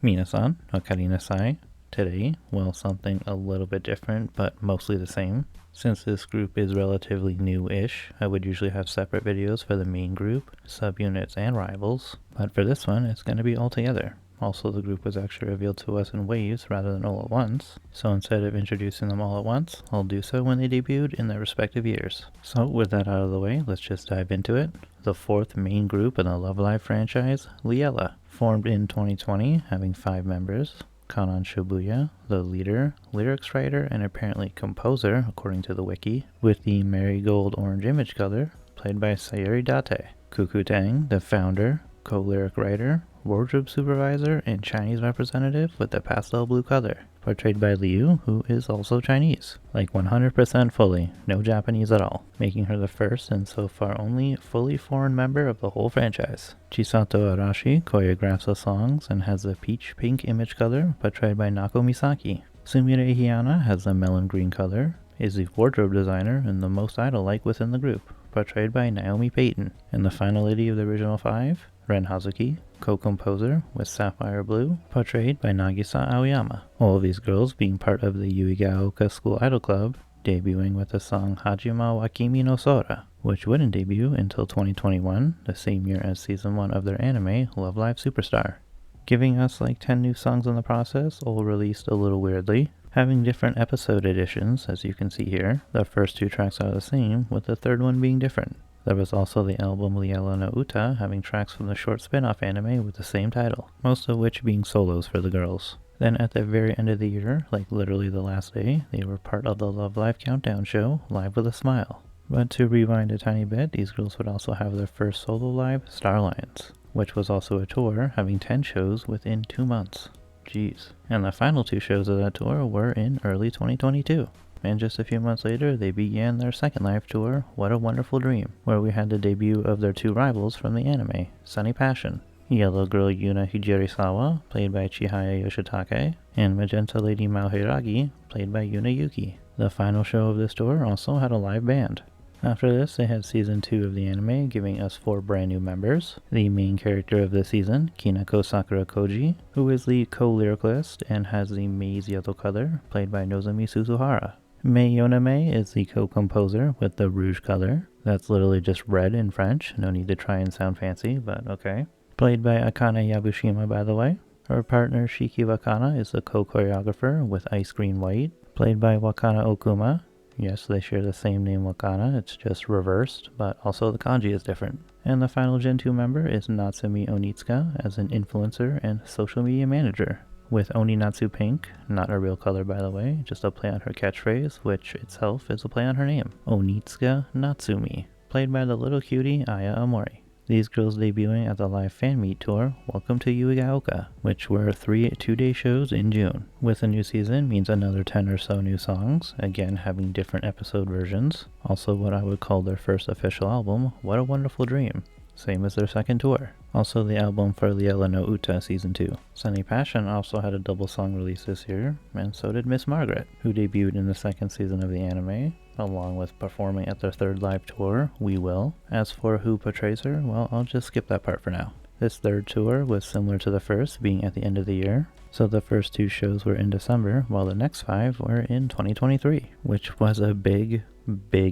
Minasan, okarinasai. Today, well, something a little bit different, but mostly the same. Since this group is relatively new-ish, I would usually have separate videos for the main group, subunits, and rivals, but for this one, it's going to be all together. Also, the group was actually revealed to us in waves rather than all at once, so instead of introducing them all at once, I'll do so when they debuted in their respective years. So with that out of the way, let's just dive into it. The fourth main group in the LoveLive franchise, Liella, formed in 2020, having 5 members. Kanan Shibuya, the leader, lyrics writer, and apparently composer, according to the wiki, with the marigold orange image color, played by Sayuri Date. Cuckoo Tang, the founder, co-lyric writer, wardrobe supervisor, and Chinese representative with the pastel blue color, portrayed by Liu, who is also Chinese. Like 100% fully, no Japanese at all, making her the first and so far only fully foreign member of the whole franchise. Chisato Arashi choreographs the songs and has a peach pink image color, portrayed by Nako Misaki. Sumire Hiyana has the melon green color, is the wardrobe designer and the most idol-like within the group, portrayed by Naomi Payton. And the final lady of the original 5, Ren Hazuki, co-composer with Sapphire Blue, portrayed by Nagisa Aoyama. All of these girls being part of the Yuigaoka School Idol Club, debuting with the song Hajima wa Kimi no Sora, which wouldn't debut until 2021, the same year as season 1 of their anime, LoveLive Superstar. Giving us like 10 new songs in the process, all released a little weirdly, having different episode editions, as you can see here. The first 2 tracks are the same, with the third one being different. There was also the album Liella no Uta, having tracks from the short spin-off anime with the same title, most of which being solos for the girls. Then at the very end of the year, like literally the last day, they were part of the LoveLive Countdown show, Live with a Smile. But to rewind a tiny bit, these girls would also have their first solo live, Starlines, which was also a tour, having 10 shows within 2 months. Jeez. And the final 2 shows of that tour were in early 2022. And just a few months later, they began their second live tour, What a Wonderful Dream, where we had the debut of their 2 rivals from the anime, Sunny Passion, Yellow Girl Yuna Hijirisawa, played by Chihaya Yoshitake, and Magenta Lady Maohiragi, played by Yuna Yuki. The final show of this tour also had a live band. After this, they had season 2 of the anime, giving us 4 brand new members. The main character of the season, Kinako Sakura Koji, who is the co-lyricist and has the maize yellow color, played by Nozomi Suzuhara. Mei Yoname is the co-composer with the rouge color. That's literally just red in French. No need to try and sound fancy, but okay. Played by Akane Yabushima, by the way. Her partner Shiki Wakana is the co-choreographer with Ice Green White, played by Wakana Okuma. Yes, they share the same name Wakana, it's just reversed, but also the kanji is different. And the final Gen 2 member is Natsumi Onitsuka as an influencer and social media manager, with Oninatsu Pink, not a real color by the way, just a play on her catchphrase, which itself is a play on her name, Onitsuka Natsumi, played by the little cutie Aya Amori. These girls debuting at the live fan meet tour, Welcome to Yuigaoka, which were 3 two-day shows in June. With a new season means another 10 or so new songs, again having different episode versions. Also what I would call their first official album, What a Wonderful Dream, same as their second tour. Also the album for Liella no Uta Season 2. Sunny Passion also had a double song release this year, and so did Miss Margaret, who debuted in the second season of the anime, along with performing at their 3rd live tour, We Will. As for who portrays her, well, I'll just skip that part for now. This 3rd tour was similar to the first, being at the end of the year, so the first 2 shows were in December, while the next 5 were in 2023, which was a big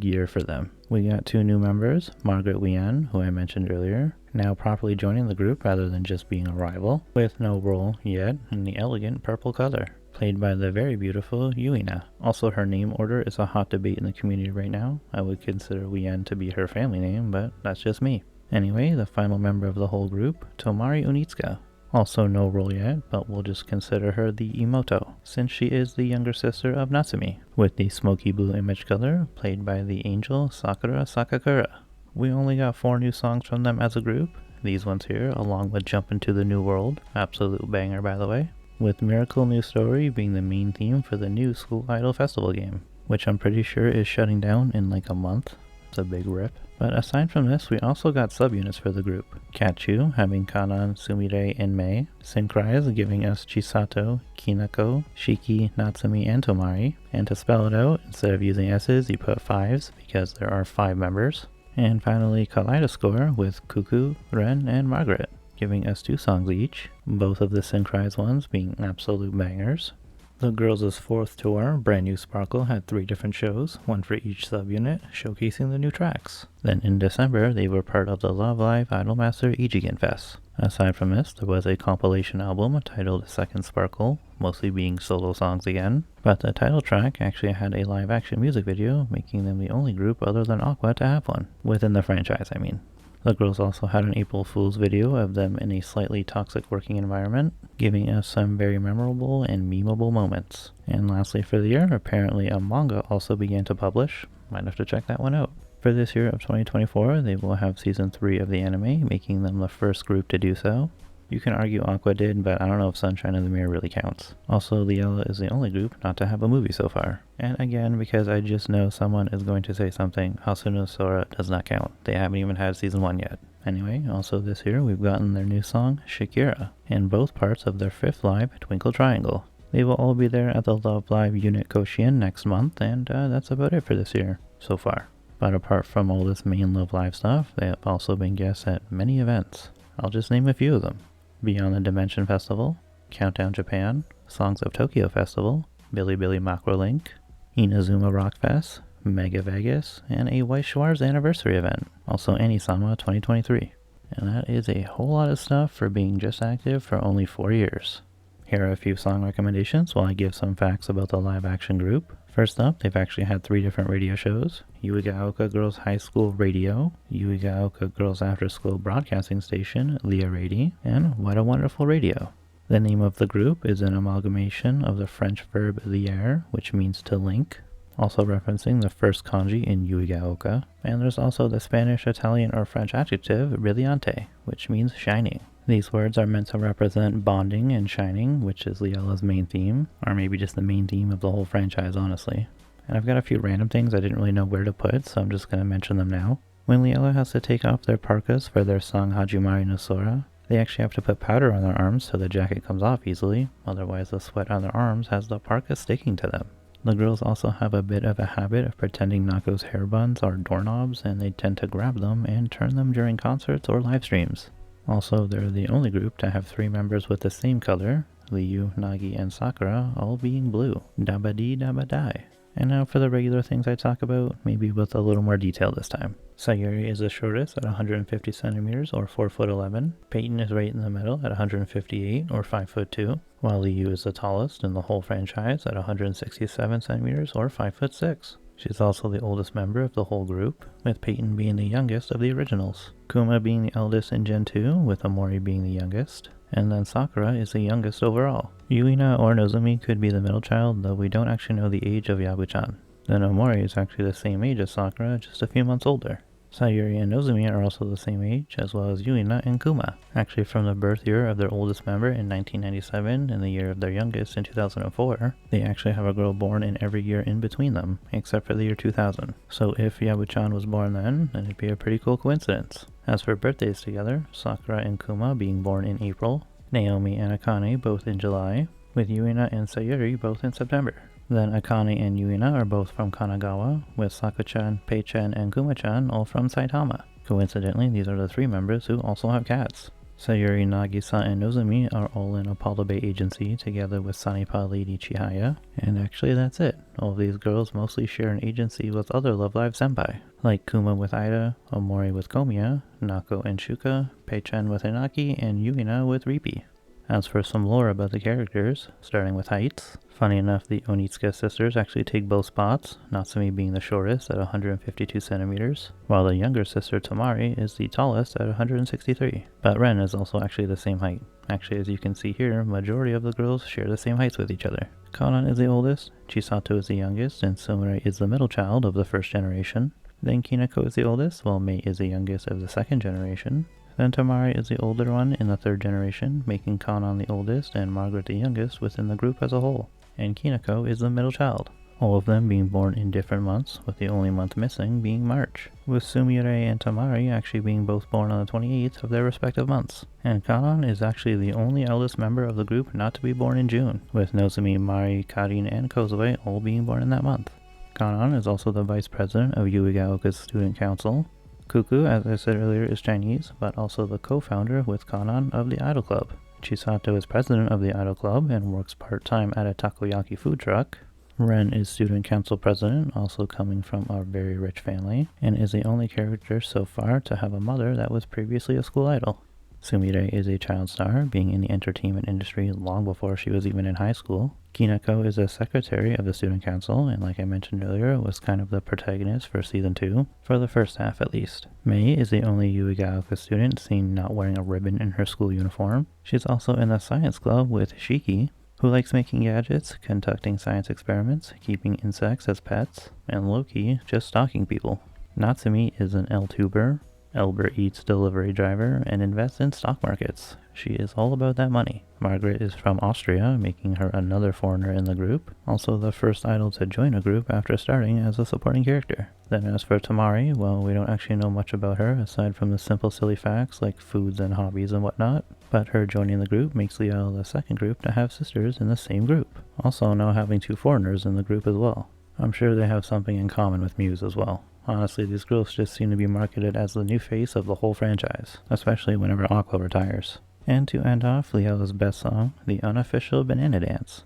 year for them. We got 2 new members, Margaret Wien, who I mentioned earlier, now properly joining the group rather than just being a rival, with no role yet, in the elegant purple color, played by the very beautiful Yuina. Also, her name order is a hot debate in the community right now. I would consider Wien to be her family name, but that's just me. Anyway, the final member of the whole group, Tomari Unitsuka. Also no role yet, but we'll just consider her the Imoto, since she is the younger sister of Natsumi, with the smoky blue image color, played by the angel Sakura Sakakura. We only got 4 new songs from them as a group, these ones here, along with Jump Into the New World, absolute banger by the way, with Miracle New Story being the main theme for the new School Idol Festival game, which I'm pretty sure is shutting down in like a month. It's a big rip. But aside from this, we also got subunits for the group. Katchu having Kanan, Sumire, and Mei. Synchrize giving us Chisato, Kinako, Shiki, Natsumi, and Tomari. And to spell it out, instead of using S's, you put 5s because there are 5 members. And finally Kaleidoscore with Cuckoo, Ren, and Margaret, giving us 2 songs each, both of the synchronized ones being absolute bangers. The girls' 4th tour, Brand New Sparkle, had 3 different shows, one for each subunit, showcasing the new tracks. Then in December, they were part of the LoveLive Idolmaster Ichigen Fest. Aside from this, there was a compilation album titled Second Sparkle, mostly being solo songs again, but the title track actually had a live-action music video, making them the only group other than Aqua to have one, within the franchise I mean. The girls also had an April Fool's video of them in a slightly toxic working environment, giving us some very memorable and memeable moments. And lastly for the year, apparently a manga also began to publish. Might have to check that one out. For this year of 2024, they will have season 3 of the anime, making them the first group to do so. You can argue Aqua did, but I don't know if Sunshine of the Mirror really counts. Also, Liella is the only group not to have a movie so far. And again, because I just know someone is going to say something, Hasuna Sora does not count. They haven't even had season 1 yet. Anyway, also this year we've gotten their new song, Shakira, in both parts of their 5th live, Twinkle Triangle. They will all be there at the LoveLive Unit Koshien next month, and that's about it for this year, so far. But apart from all this main LoveLive stuff, they have also been guests at many events. I'll just name a few of them. Beyond the Dimension Festival, Countdown Japan, Songs of Tokyo Festival, Billy Billy Macro Link, Inazuma Rock Fest, Mega Vegas, and a White Schwarz anniversary event, also Anisama 2023. And that is a whole lot of stuff for being just active for only 4 years. Here are a few song recommendations while I give some facts about the live action group. First up, they've actually had 3 different radio shows: Yuigaoka Girls High School Radio, Yuigaoka Girls After School Broadcasting Station, Liella, and What a Wonderful Radio. The name of the group is an amalgamation of the French verb lier, which means to link, also referencing the first kanji in Yuigaoka, and there's also the Spanish, Italian, or French adjective brillante, which means shining. These words are meant to represent bonding and shining, which is Liella's main theme, or maybe just the main theme of the whole franchise, honestly. And I've got a few random things I didn't really know where to put, so I'm just going to mention them now. When Liella has to take off their parkas for their song Hajimari no Sora, they actually have to put powder on their arms so the jacket comes off easily, otherwise the sweat on their arms has the parka sticking to them. The girls also have a bit of a habit of pretending Nako's hair buns are doorknobs, and they tend to grab them and turn them during concerts or live streams. Also, they're the only group to have 3 members with the same color, Liu, Nagi, and Sakura, all being blue. Dabadi dabadai. And now for the regular things I talk about, maybe with a little more detail this time. Sayuri is the shortest at 150 centimeters or 4'11". Peyton is right in the middle at 158 or 5'2", while Liu is the tallest in the whole franchise at 167 centimeters or 5'6". She's also the oldest member of the whole group, with Peyton being the youngest of the originals, Kuma being the eldest in Gen 2, with Omori being the youngest, and then Sakura is the youngest overall. Yuina or Nozomi could be the middle child, though we don't actually know the age of Yabu-chan. Then Omori is actually the same age as Sakura, just a few months older. Sayuri and Nozomi are also the same age, as well as Yuina and Kuma, actually from the birth year of their oldest member in 1997 and the year of their youngest in 2004. They actually have a girl born in every year in between them, except for the year 2000. So if Yabu-chan was born then it'd be a pretty cool coincidence. As for birthdays together, Sakura and Kuma being born in April, Naomi and Akane both in July, with Yuina and Sayuri both in September. Then Akane and Yuina are both from Kanagawa, with Saku-chan, Pei-chan, and Kuma-chan all from Saitama. Coincidentally, these are the 3 members who also have cats. Sayuri, Nagisa, and Nozomi are all in Apollo Bay Agency together with Sanipa Lady Chihaya, and actually that's it. All of these girls mostly share an agency with other LoveLive senpai, like Kuma with Ida, Omori with Komiya, Nako and Shuka, Pei-chan with Inaki, and Yuina with Ripi. As for some lore about the characters, starting with heights, funny enough the Onitsuka sisters actually take both spots, Natsumi being the shortest at 152 centimeters, while the younger sister Tamari is the tallest at 163. But Ren is also actually the same height. Actually, as you can see here, majority of the girls share the same heights with each other. Kanan is the oldest, Chisato is the youngest, and Sumire is the middle child of the first generation. Then Kinako is the oldest, while Mei is the youngest of the second generation. Then Tamari is the older one in the third generation, making Kanan the oldest and Margaret the youngest within the group as a whole. And Kinako is the middle child, all of them being born in different months, with the only month missing being March, with Sumire and Tamari actually being both born on the 28th of their respective months. And Kanan is actually the only eldest member of the group not to be born in June, with Nozomi, Mari, Karin, and Kozue all being born in that month. Kanan is also the vice president of Yuigaoka's student council, Cuckoo, as I said earlier, is Chinese, but also the co-founder with Kanan of the Idol Club. Chisato is president of the Idol Club and works part-time at a takoyaki food truck. Ren is student council president, also coming from a very rich family, and is the only character so far to have a mother that was previously a school idol. Sumire is a child star, being in the entertainment industry long before she was even in high school. Kinako is a secretary of the student council, and like I mentioned earlier, was kind of the protagonist for season 2, for the first half at least. Mei is the only Yuigaoka student seen not wearing a ribbon in her school uniform. She's also in the science club with Shiki, who likes making gadgets, conducting science experiments, keeping insects as pets, and Loki just stalking people. Natsumi is an L-tuber, Uber Eats delivery driver, and invests in stock markets. She is all about that money. Margaret is from Austria, making her another foreigner in the group, also the first idol to join a group after starting as a supporting character. Then as for Tamari, well, we don't actually know much about her aside from the simple silly facts like foods and hobbies and whatnot, but her joining the group makes Liella the second group to have sisters in the same group. Also now having 2 foreigners in the group as well. I'm sure they have something in common with Muse as well. Honestly, these girls just seem to be marketed as the new face of the whole franchise, especially whenever Aqua retires. And to end off, Liella's best song, the unofficial Banana Dance.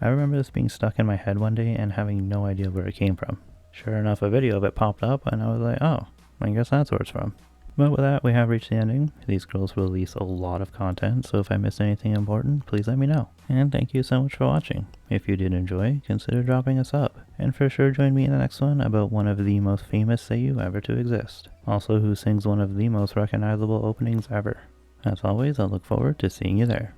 I remember this being stuck in my head one day and having no idea where it came from. Sure enough, a video of it popped up and I was like, oh, I guess that's where it's from. But with that, we have reached the ending. These girls release a lot of content, so if I missed anything important, please let me know. And thank you so much for watching. If you did enjoy, consider dropping a sub. And for sure join me in the next one about one of the most famous Seiyuu ever to exist. Also who sings one of the most recognizable openings ever. As always, I look forward to seeing you there.